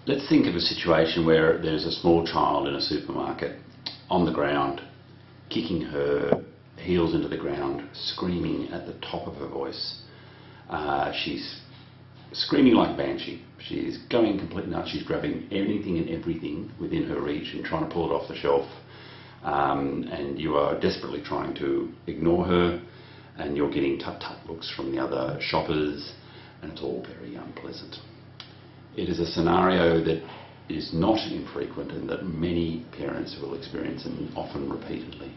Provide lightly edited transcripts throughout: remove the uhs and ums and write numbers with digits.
Let's think of a situation where there's a small child in a supermarket on the ground, kicking her heels into the ground, screaming at the top of her voice. She's screaming like a banshee. She's going completely nuts. She's grabbing anything and everything within her reach and trying to pull it off the shelf. And you are desperately trying to ignore her, and you're getting tut-tut looks from the other shoppers, and it's all very unpleasant. It is a scenario that is not infrequent and that many parents will experience, and often repeatedly.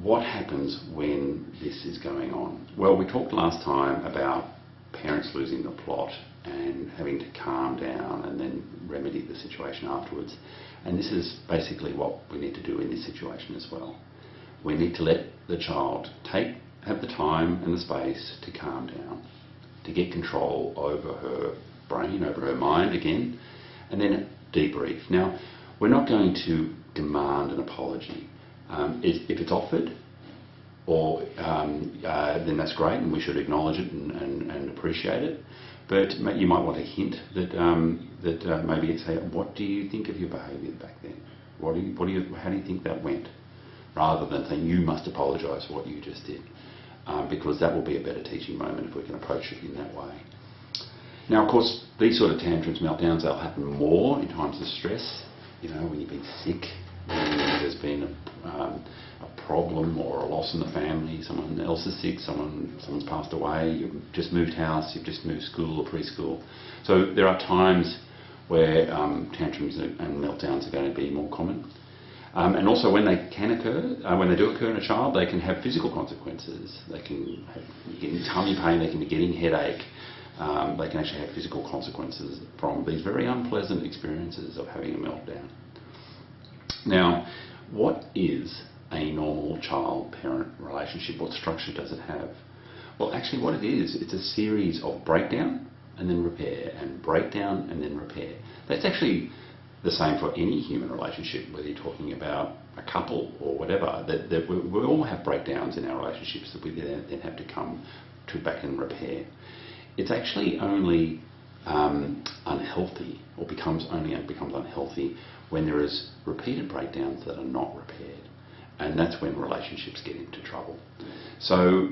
What happens when this is going on? Well, we talked last time about parents losing the plot and having to calm down and then remedy the situation afterwards. And this is basically what we need to do in this situation as well. We need to let the child have the time and the space to calm down, to get control over her brain, over her mind again, and then debrief. Now, we're not going to demand an apology. If it's offered, then that's great, and we should acknowledge it and appreciate it. But you might want to hint that maybe say, what do you think of your behaviour back then? How do you think that went? Rather than saying you must apologise for what you just did, because that will be a better teaching moment if we can approach it in that way. Now, of course, these sort of tantrums, meltdowns, they'll happen more in times of stress. You know, when you've been sick, when there's been a problem or a loss in the family, someone else is sick, someone's passed away, you've just moved house, you've just moved school or preschool. So there are times where tantrums and meltdowns are going to be more common. And also when they can occur, when they do occur in a child, they can have physical consequences. They can have getting tummy pain, they can be getting headache. They can actually have physical consequences from these very unpleasant experiences of having a meltdown. Now, what is a normal child-parent relationship? What structure does it have? Well, actually what it is, it's a series of breakdown and then repair, and breakdown and then repair. That's actually the same for any human relationship, whether you're talking about a couple or whatever. That we all have breakdowns in our relationships that we then have to come to back and repair. It's actually only unhealthy, or becomes unhealthy when there is repeated breakdowns that are not repaired, and that's when relationships get into trouble. So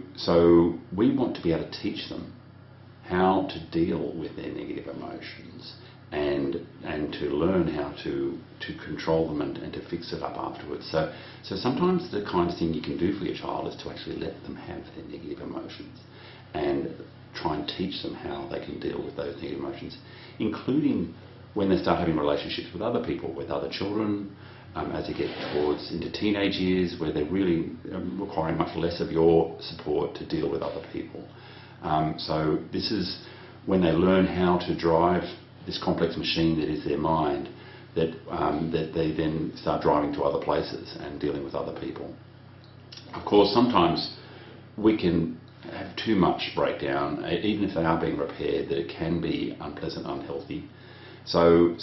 we want to be able to teach them how to deal with their negative emotions and to learn how to control them and to fix it up afterwards. So sometimes the kind of thing you can do for your child is to actually let them have their negative emotions and try and teach them how they can deal with those negative emotions, including when they start having relationships with other people, with other children, as they get towards into teenage years, where they're really requiring much less of your support to deal with other people. So this is when they learn how to drive this complex machine that is their mind, that they then start driving to other places and dealing with other people. Of course, sometimes we can have too much breakdown, even if they are being repaired, that it can be unpleasant, unhealthy. So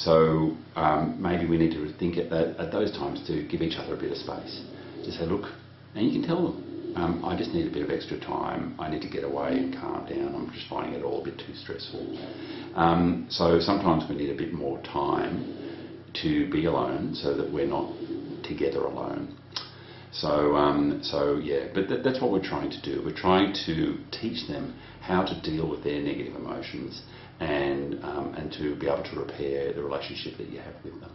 maybe we need to think at those times to give each other a bit of space. To say, look, and you can tell them, I just need a bit of extra time, I need to get away and calm down, I'm just finding it all a bit too stressful. So sometimes we need a bit more time to be alone so that we're not together alone. So yeah, but that's what we're trying to do. We're trying to teach them how to deal with their negative emotions and to be able to repair the relationship that you have with them.